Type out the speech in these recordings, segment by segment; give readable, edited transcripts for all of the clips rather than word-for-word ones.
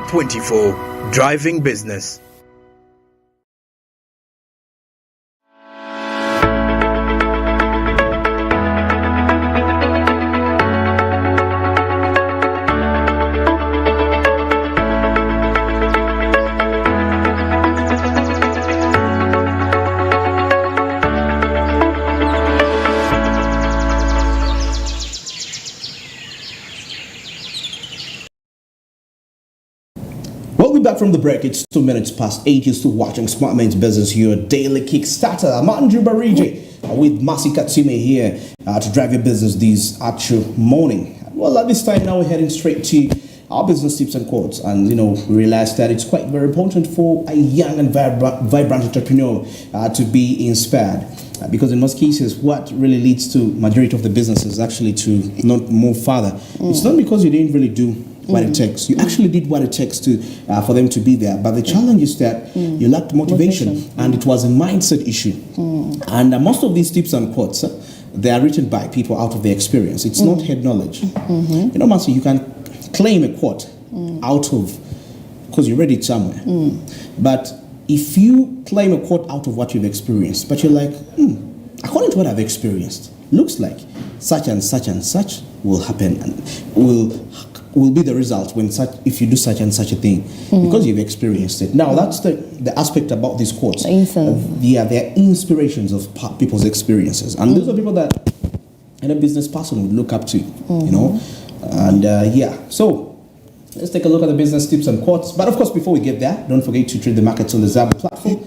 24 Driving Business. We'll be back from the break. It's 2 minutes past 8. You're still watching Mmeans Business, your daily Kickstarter. I'm Andrew Barigi with Masi Katsime here to drive your business this actual morning. Well, at this time now we're heading straight to our business tips and quotes, and we realized that it's quite very important for a young and vibrant entrepreneur to be inspired. Because in most cases, what really leads to majority of the businesses actually to not move further. It's not because you didn't really do what it takes. You actually did what it takes to for them to be there. But the challenge is that you lacked motivation, and it was a mindset issue. And most of these tips and quotes, they are written by people out of their experience. It's not head knowledge. Masi, you can claim a quote out of, because you read it somewhere. But if you claim a quote out of what you've experienced, but you're like, according to what I've experienced, looks like such and such will happen and will be the result when if you do such and such a thing, because you've experienced it. Now that's the aspect about these quotes. They're inspirations of people's experiences, and those are people that any business person would look up to, and so let's take a look at the business tips and quotes. But of course, before we get there, don't forget to trade the markets on the Zabo platform,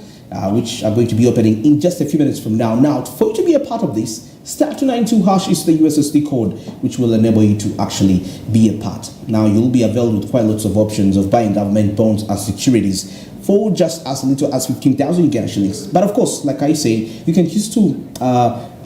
which are going to be opening in just a few minutes from now. Now, for you to be a part of this, *292# is the USSD code, which will enable you to actually be a part. Now, you'll be availed with quite lots of options of buying government bonds as securities for just as little as 15,000 Ghana shillings. But of course, like I say, you can choose to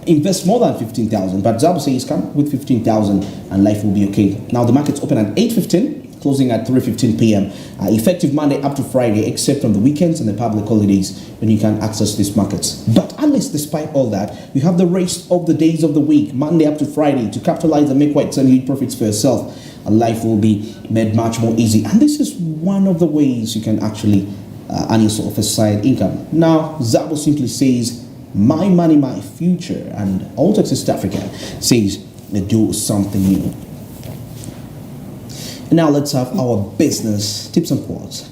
invest more than 15,000. But Zabo says come with 15,000 and life will be okay. Now, the market's open at 8:15. Closing at 3:15 p.m. Effective Monday up to Friday, except on the weekends and the public holidays when you can access these markets. But at least despite all that, you have the rest of the days of the week, Monday up to Friday, to capitalize and make quite some huge profits for yourself. And life will be made much more easy. And this is one of the ways you can actually earn yourself a side income. Now, Zabo simply says, my money, my future. And All Texas Africa says, do something new. Now let's have our business tips and quotes.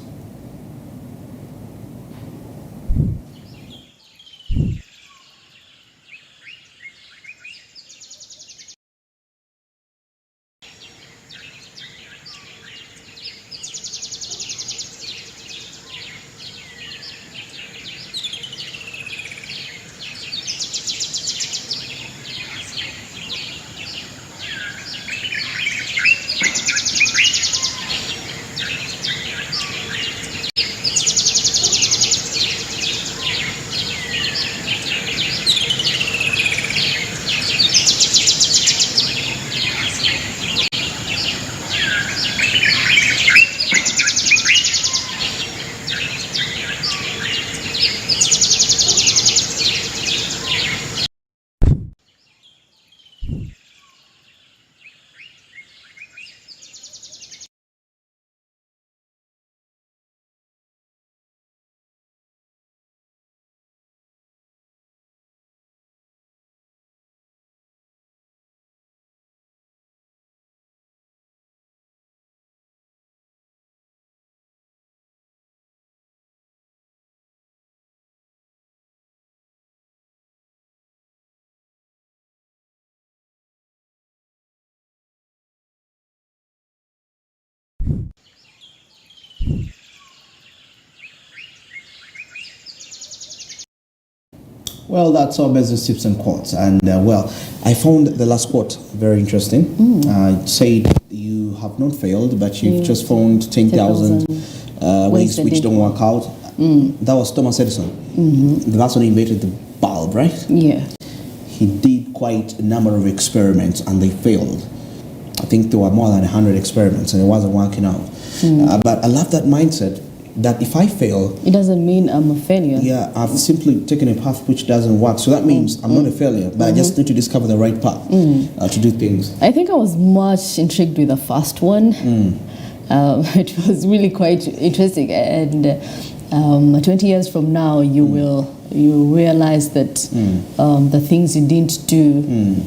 Well, that's our business tips and quotes. And I found the last quote very interesting. It said, you have not failed, but you've just found 10,000 ways which don't work out. That was Thomas Edison. The person who invented the bulb, right? Yeah. He did quite a number of experiments and they failed. I think there were more than 100 experiments and it wasn't working out. But I love that mindset, that if I fail, it doesn't mean I'm a failure. Yeah, I've simply taken a path which doesn't work. So that means I'm not a failure, but I just need to discover the right path to do things. I think I was much intrigued with the first one. It was really quite interesting, and 20 years from now, you realize that the things you didn't do,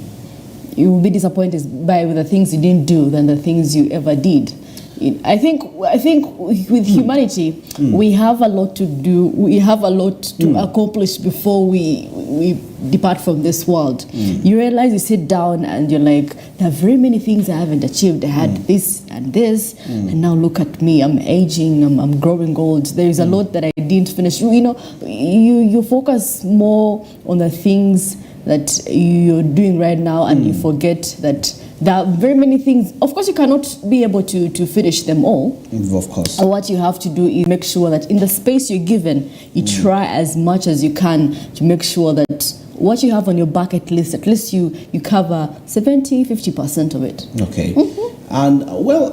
you will be disappointed by the things you didn't do than the things you ever did. I think with humanity, we have a lot to do. We have a lot to accomplish before we depart from this world. You realize, you sit down and you're like, there are very many things I haven't achieved. I had this and this, and now look at me. I'm aging. I'm growing old. There is a lot that I didn't finish. You know, you focus more on the things that you're doing right now, and you forget that there are very many things. Of course, you cannot be able to finish them all. Of course. And what you have to do is make sure that in the space you're given, you try as much as you can to make sure that what you have on your bucket list, at least you cover 70-50% of it. Okay. And well,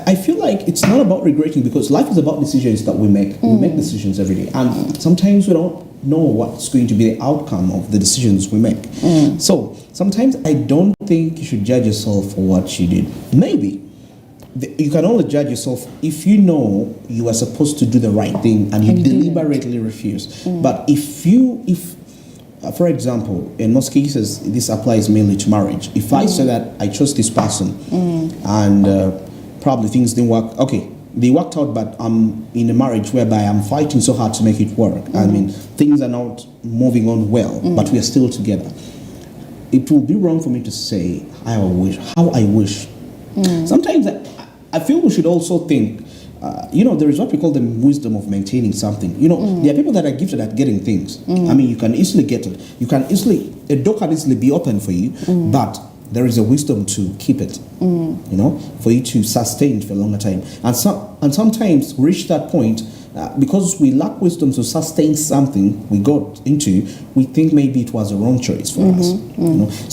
I feel like it's not about regretting, because life is about decisions that we make. We make decisions every day, and sometimes we don't know what's going to be the outcome of the decisions we make. So sometimes I don't think you should judge yourself for what you did. Maybe you can only judge yourself if you know you are supposed to do the right thing and you deliberately refuse. But if for example, in most cases, this applies mainly to marriage. If I say that I chose this person and probably things didn't work, okay, they worked out, but I'm in a marriage whereby I'm fighting so hard to make it work. I mean, things are not moving on well, but we are still together. It will be wrong for me to say, how I wish. Sometimes I feel we should also think, there is what we call the wisdom of maintaining something. There are people that are gifted at getting things. I mean, you can easily get it. A door can easily be open for you, but there is a wisdom to keep it, for you to sustain it for a longer time. And sometimes we reach that point because we lack wisdom to sustain something we got into. We think maybe it was a wrong choice for us.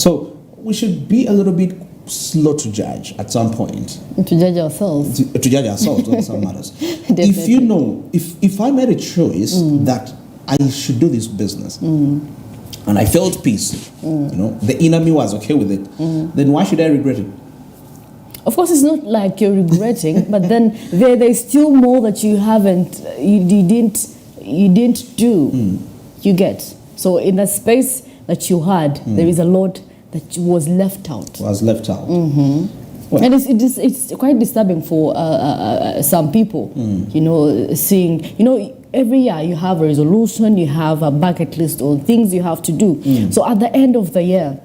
So we should be a little bit slow to judge at some point. To judge ourselves. To judge ourselves on some matters. If I made a choice that I should do this business, and I felt peace, the inner me was okay with it, then why should I regret it? Of course, it's not like you're regretting, but then there's still more that you didn't do. You get. So in the space that you had, there is a lot that was left out. Well, and it's quite disturbing for some people, seeing, every year you have a resolution, you have a bucket list on things you have to do. So at the end of the year,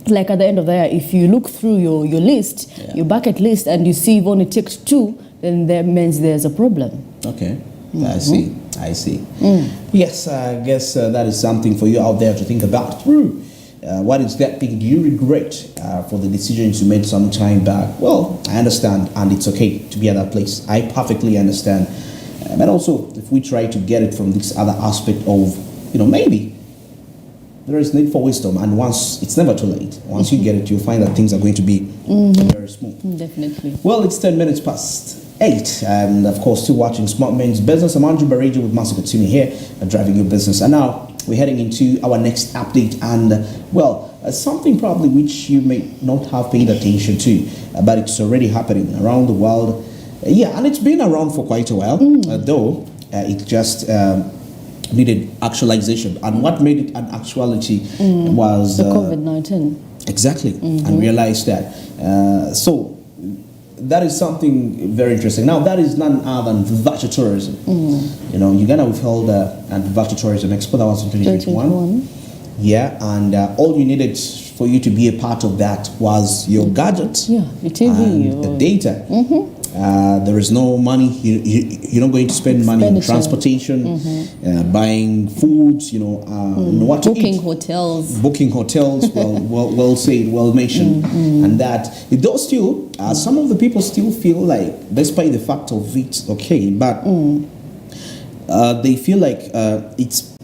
if you look through your list, your bucket list, and you see you've only ticked 2, then that means there's a problem. Okay, I see. Yes, I guess that is something for you out there to think about. What is that thing you regret for the decisions you made some time back? Well, I understand, and it's okay to be at that place. I perfectly understand. But also, if we try to get it from this other aspect of, maybe there is need for wisdom, and once, it's never too late. Once you get it, you'll find that things are going to be very smooth. Definitely. Well, it's 10 minutes past 8, and of course, still watching Smart Men's Business. I'm Andrew Barrejo with Master Katsumi here, driving your business. And now, we're heading into our next update, and something probably which you may not have paid attention to, but it's already happening around the world. And it's been around for quite a while, though it just needed actualization. And what made it an actuality was the COVID-19. Exactly, and realized that. So that is something very interesting. Now, that is none other than virtual tourism. Uganda, we've held a virtual tourism expo that was in 2021. Yeah, and all you needed for you to be a part of that was your gadget, your TV, and the data. There is no money. You're not going to spend money on transportation, buying foods, what to eat. Booking hotels. Well said, well mentioned. And that, though still, some of the people still feel like, despite the fact of it's okay, but they feel like it's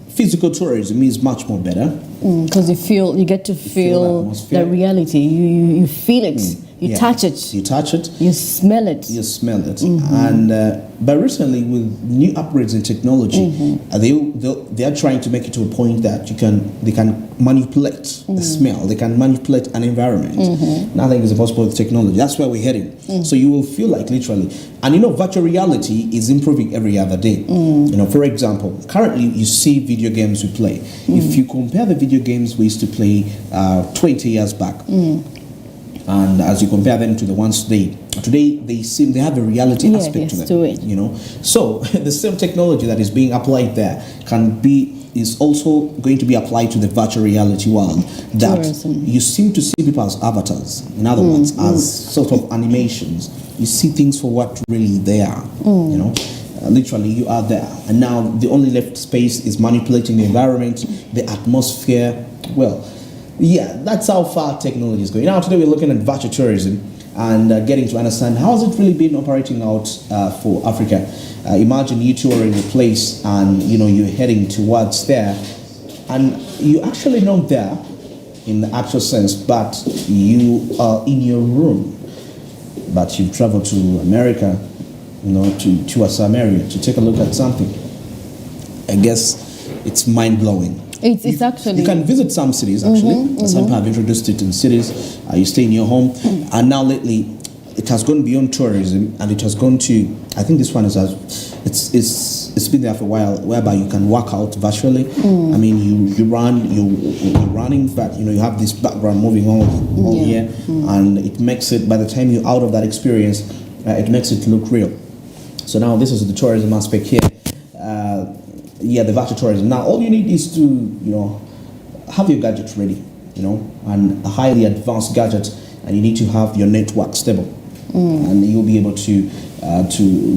physical tourism is much more better. Because you get to feel the reality. You feel it. You touch it. You touch it. You smell it. You smell it. And but recently, with new upgrades in technology, they are trying to make it to a point that they can manipulate the smell. They can manipulate an environment. Nothing is impossible with technology. That's where we're heading. So you will feel like literally, and virtual reality is improving every other day. For example, currently you see video games we play. If you compare the video games we used to play 20 years back, and as you compare them to the ones today they have a reality aspect to them. So the same technology that is being applied there is also going to be applied to the virtual reality world. That you seem to see people as avatars. In other words, as sort of animations. You see things for what really they are. Literally, you are there, and now the only left space is manipulating the environment, the atmosphere. Well, yeah, that's how far technology is going. Now, today we're looking at virtual tourism and getting to understand how has it really been operating out for Africa. Imagine you touring a place and you're heading towards there, and you actually not there in the actual sense, but you are in your room, but you've traveled to America, to Samaria to take a look at something. I guess it's mind-blowing. It's actually... You can visit some cities, actually. Some people have introduced it in cities. You stay in your home. And now lately, it has gone beyond tourism, and it has gone to... I think this one it's been there for a while, whereby you can work out virtually. I mean, you're running, but you have this background moving on here, and it makes it, by the time you're out of that experience, it makes it look real. So now this is the tourism aspect here. The virtual tourism. Now, all you need is to, have your gadget ready, and a highly advanced gadget, and you need to have your network stable, and you'll be able to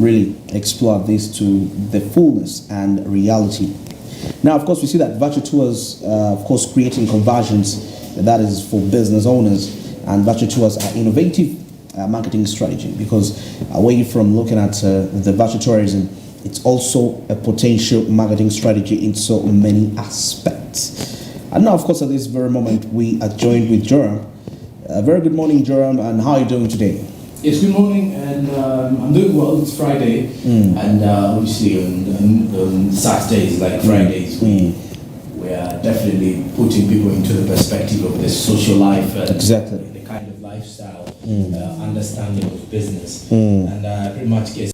really explore this to the fullness and reality. Now, of course, we see that virtual tours, of course, creating conversions, that is for business owners, and virtual tours are innovative marketing strategy, because away from looking at the virtual tourism, it's also a potential marketing strategy in so many aspects. And now, of course, at this very moment, we are joined with Joram. Very good morning, Joram, and how are you doing today? Yes, good morning, and I'm doing well. It's Friday, and obviously on Saturdays, like Fridays, we are definitely putting people into the perspective of the social life, exactly the kind of lifestyle, understanding of business, and pretty much guess.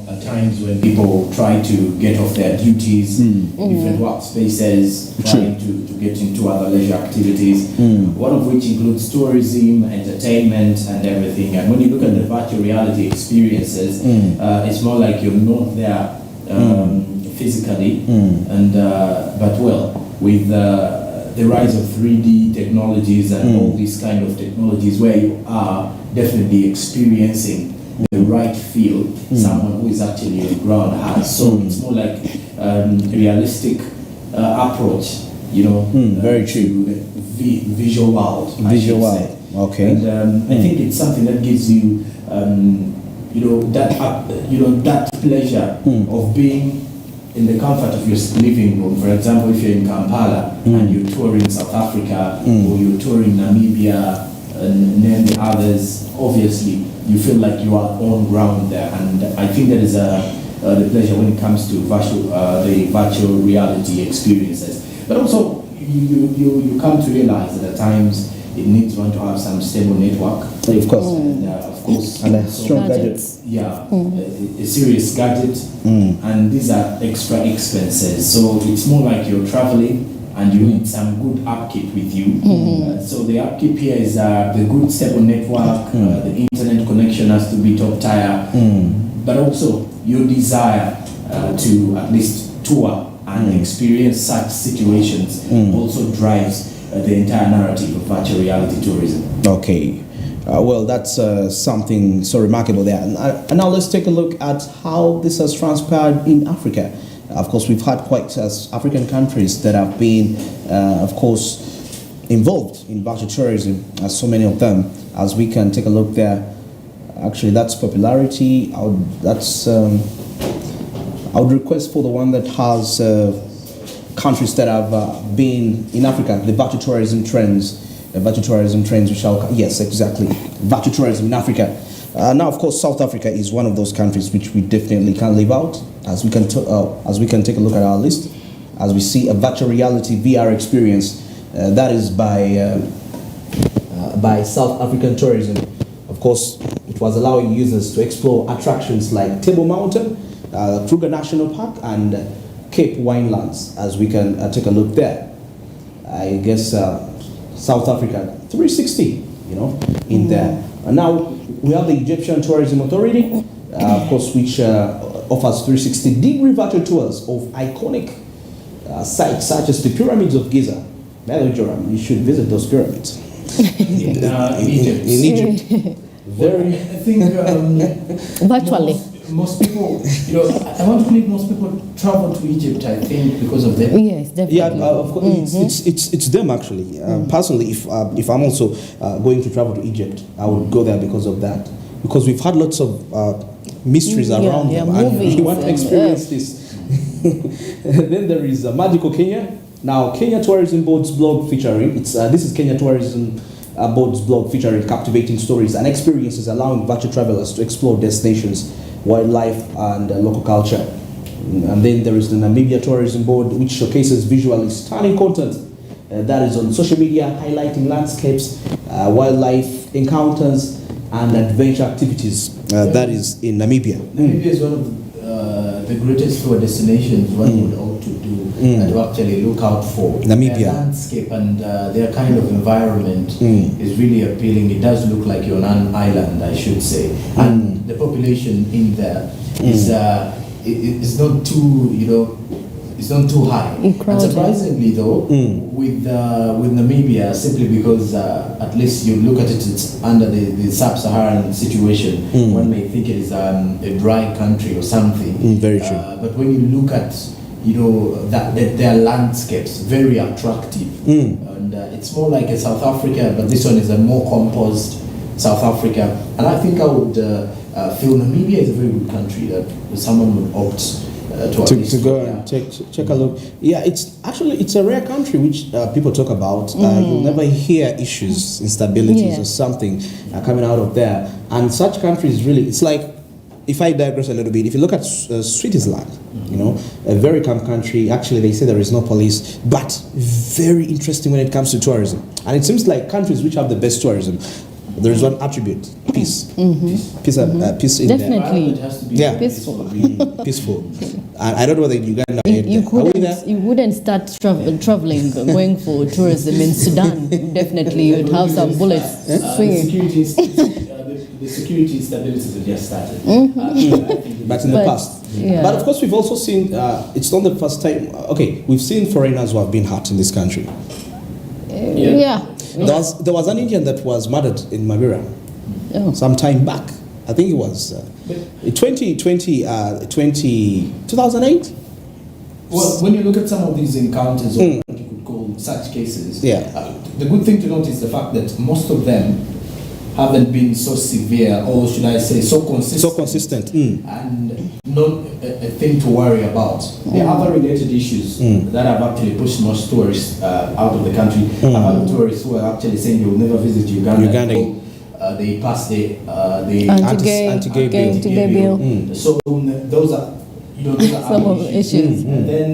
At times when people try to get off their duties, different workspaces, trying to get into other leisure activities, one of which includes tourism, entertainment, and everything. And when you look at the virtual reality experiences, it's more like you're not there physically, and but with the rise of 3D technologies and all these kind of technologies, where you are definitely experiencing the right feel someone who is actually on the ground has. So it's more like realistic approach, very true. To the visual world. Okay. And I think it's something that gives you, that pleasure of being in the comfort of your living room. For example, if you're in Kampala and you're touring South Africa, or you're touring Namibia, and name the others, obviously you feel like you are on ground there, and I think that is the pleasure when it comes to the virtual reality experiences. But also you come to realize that at times it needs one to have some stable network, of course, and a strong gadget. A serious gadget, and these are extra expenses. So it's more like you're traveling, and you need some good upkeep with you. So the upkeep here is the good stable network, the internet connection has to be top tier, but also your desire to at least tour and experience such situations also drives the entire narrative of virtual reality tourism. Okay. Well, that's something so remarkable there. And now let's take a look at how this has transpired in Africa. Of course, we've had quite African countries that have been, of course, involved in virtual tourism, so many of them, as we can take a look there. Actually, that's popularity. I would request for the one that has countries that have been in Africa, the virtual tourism trends. virtual tourism trends. We shall, yes, exactly, virtual tourism in Africa. Now, of course, South Africa is one of those countries which we definitely can't leave out, as we can take a look at our list, as we see a virtual reality VR experience that is by South African Tourism. Of course, it was allowing users to explore attractions like Table Mountain, Kruger National Park, and Cape Winelands, as we can take a look there. I guess South Africa 360, in there. And now we have the Egyptian Tourism Authority, of course, which offers 360-degree virtual tours of iconic sites such as the pyramids of Giza. Melody Joram, you should visit those pyramids. In Egypt. Very. I think Virtually. most people, I want to believe most people travel to Egypt, I think, because of them. Yes, definitely. Yeah, of course, it's them actually. Personally, if I'm also going to travel to Egypt, I would go there because of that. Because we've had lots of mysteries around them, and we want to experience this. Then there is Magical Kenya. Now, Kenya Tourism Board's blog featuring, this is Kenya Tourism Board's blog featuring captivating stories and experiences allowing virtual travelers to explore destinations, wildlife, and local culture. And then there is the Namibia Tourism Board, which showcases visually stunning content that is on social media, highlighting landscapes, wildlife encounters, and adventure activities. That is in Namibia. Namibia is one of the greatest tour destinations one would ought to do and to actually look out for. Namibia. Their landscape and their kind of environment is really appealing. It does look like you're on an island, I should say. And the population in there is not too, it's not too high. And surprisingly though, with Namibia, simply because at least you look at it, it's under the sub-Saharan situation, one may think it is a dry country or something. Very true. But when you look at, that their landscapes, very attractive. And it's more like a South Africa, but this one is a more composed South Africa. And I think I would feel Namibia is a very good country that someone would opt to go and check a look. Yeah, it's a rare country which people talk about. You'll never hear issues, instabilities or something coming out of there. And such countries really, it's like, if I digress a little bit, if you look at Switzerland, a very calm country. Actually, they say there is no police, but very interesting when it comes to tourism. And it seems like countries which have the best tourism, there is one attribute: peace. Peace in definitely. It has to be Peaceful. peaceful. And I don't know whether Uganda. You wouldn't start traveling, going for tourism in Sudan. Definitely, you'd have some bullets swinging. The security instabilities have just started. But in the past. Yeah. But of course, we've also seen, it's not the first time, we've seen foreigners who have been hurt in this country. Yeah. There was an Indian that was murdered in Mabira some time back. I think it was 2008. Well, when you look at some of these encounters, or what you could call such cases, the good thing to note is the fact that most of them haven't been so severe, or should I say so consistent. And not a thing to worry about. The other related issues that have actually pushed most tourists out of the country. Other tourists who are actually saying they will never visit Uganda. They pass the anti-gay bill. So those are some of the issues. And then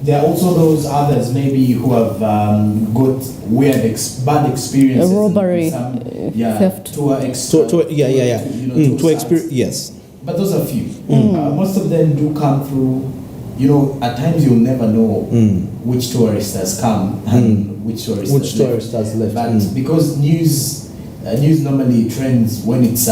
there are also those others maybe who have got weird bad experiences. Robbery, theft. To experience, yes. But those are few. Most of them do come through. At times you'll never know which tourist has come and which tourist has left. But because news normally trends when it's a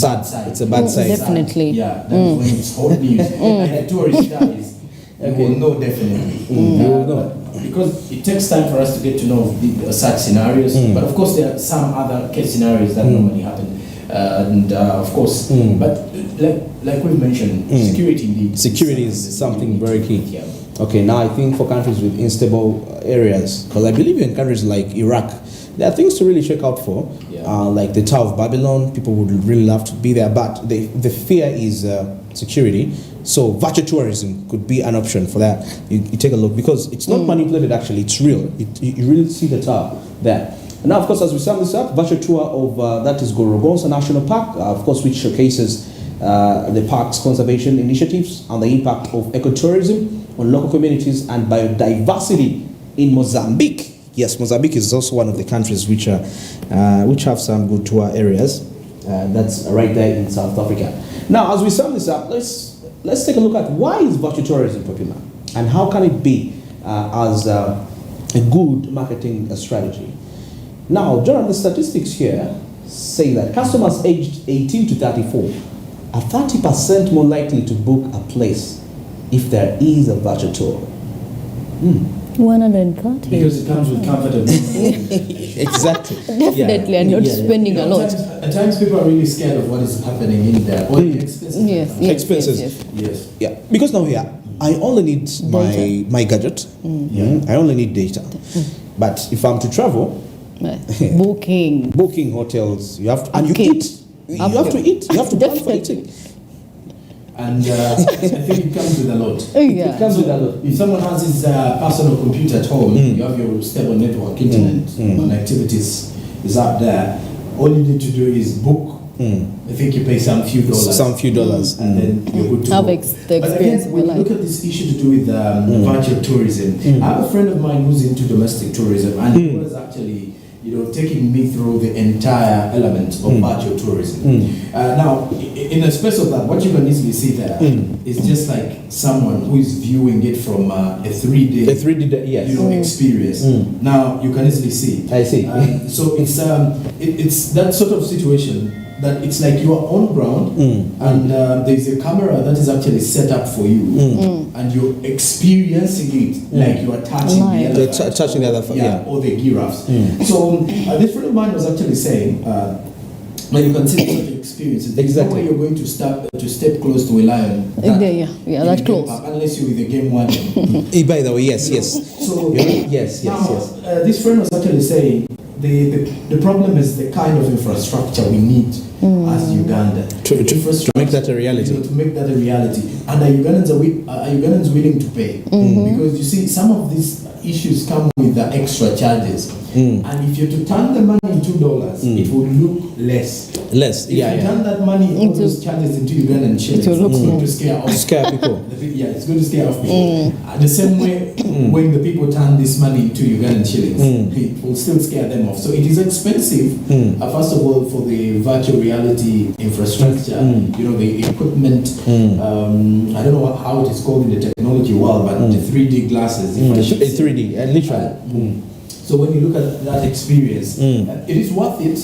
bad side. It's a bad side. Definitely. That's when it's hot news. And the tourist dies. You will know definitely. You will know. Because it takes time for us to get to know such scenarios. But of course, there are some other case scenarios that normally happen. Of course, but like we've mentioned, security indeed. Security is something very key. Okay, now I think for countries with unstable areas, because I believe in countries like Iraq, there are things to really check out for, like the Tower of Babylon. People would really love to be there, but the fear is security. So virtual tourism could be an option for that. You take a look, because it's not manipulated actually, it's real. You really see the tower there. Now, of course, as we sum this up, virtual tour of that is Gorogonza National Park, of course, which showcases the park's conservation initiatives and the impact of ecotourism on local communities and biodiversity in Mozambique. Yes, Mozambique is also one of the countries which have some good tour areas. That's right there in South Africa. Now, as we sum this up, let's take a look at why is virtual tourism popular and how can it be as a good marketing strategy. Now, John, the statistics here say that customers aged 18 to 34 are 30% more likely to book a place if there is a virtual tour. 130. Because it comes with comfort and Exactly. Definitely, and not spending a lot. At times people are really scared of what is happening in there. Or the expenses. Yes. Expenses. Yes. Yeah, because now here, I only need my gadget. I only need data. But if I'm to travel, booking hotels, you have to, and you eat. You have to eat. You have to plan for eating. And I think it comes with a lot. Yeah. It comes with a lot. If someone has his personal computer at home, you have your stable network, internet, connectivities is out there. All you need to do is book. I think you pay some few dollars. And then you're good to Have go. the But experience again, of when your you look life. at this issue to do with virtual tourism, I have a friend of mine who's into domestic tourism, and he was actually taking me through the entire element of virtual tourism. Now, in a space of that, what you can easily see there is just like someone who is viewing it from a 3D, yes. experience. Now, you can easily see. I see. So it's that sort of situation that it's like you are on ground and there's a camera that is actually set up for you and you're experiencing it like you are touching the elephant, touching the elephant, or the giraffes. So this friend of mine was actually saying you can see such experiences. There's no way you're going to step close to a lion. That close. Unless you're with the game warden. By the way, yes. So yes. This friend was actually saying the problem is the kind of infrastructure we need as Uganda to make that a reality. To make that a reality, and are Ugandans willing to pay? Because you see, some of these issues come with the extra charges, and if you're to turn the money into $, it will look less. If you turn that money, all those charges into Ugandan shillings, it's going to scare people. It's going to scare off people. The same way, when the people turn this money into Ugandan shillings, it will still scare them off. So it is expensive, first of all, for the virtual reality infrastructure, the equipment, I don't know how it is called in the technology world, but the 3D glasses. 3D, literally. So when you look at that experience, it is worth it.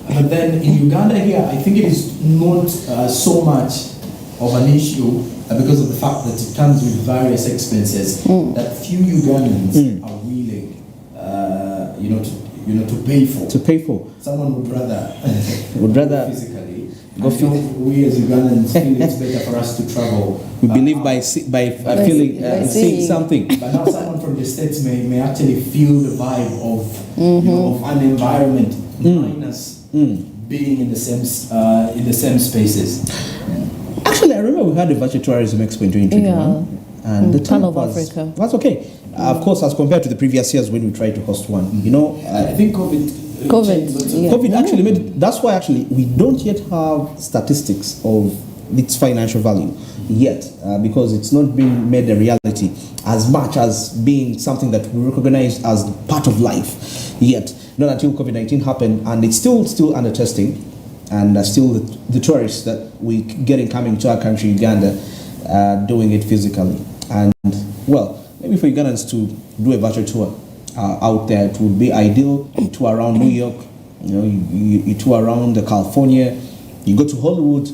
But then in Uganda here, I think it is not so much of an issue because of the fact that it comes with various expenses that few Ugandans are willing, to pay for. Someone would rather physically. We as Ugandans feel it's better for us to travel. We believe by seeing something. But now someone from the States may actually feel the vibe of an environment minus being in the same spaces. Actually, I remember we had a virtual tourism expo in 2021, and the time of was Africa. That's okay. Of course, as compared to the previous years when we tried to host one, I think COVID actually made it. That's why actually we don't yet have statistics of its financial value yet, because it's not being made a reality as much as being something that we recognize as part of life yet. Not until COVID-19 happened, and it's still under testing, and still the tourists that we getting coming to our country, Uganda, doing it physically. And well, maybe for Ugandans to do a virtual tour out there, it would be ideal. You tour around New York, you tour around California, you go to Hollywood.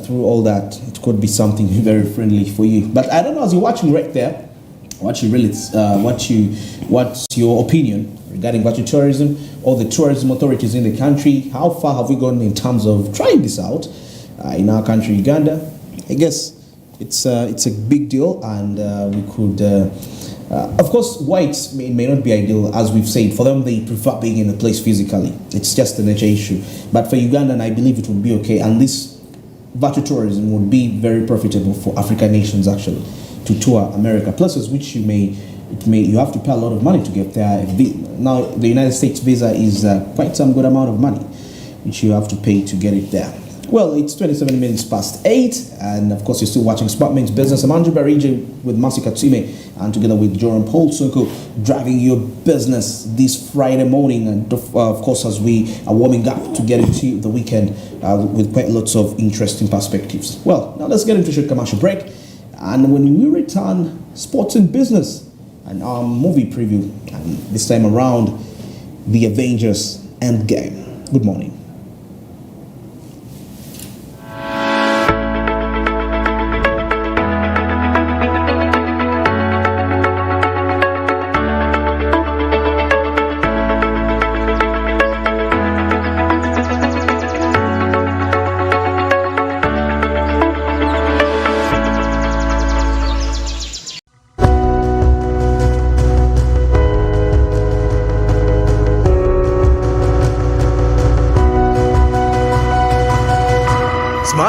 Through all that, it could be something very friendly for you. But I don't know, as you're watching right there, what's your opinion regarding virtual tourism or the tourism authorities in the country? How far have we gone in terms of trying this out in our country, Uganda? I guess it's a big deal, and we could, of course, whites may not be ideal, as we've said. For them, they prefer being in a place physically. It's just a nature issue. But for Ugandan, I believe it would be okay, and this virtual tourism would be very profitable for African nations actually to tour America, places which you may you have to pay a lot of money to get there. Now, the United States visa is quite some good amount of money, which you have to pay to get it there. Well, it's 27 minutes past 8, and of course, you're still watching Mmeans Business. I'm Andrew Bariji with Masi Katsime, and together with Joram Paul Sunko, driving your business this Friday morning. And of course, as we are warming up to get into the weekend with quite lots of interesting perspectives. Well, now let's get into a short commercial break, and when we return, sports and business and our movie preview, and this time around, The Avengers Endgame. Good morning.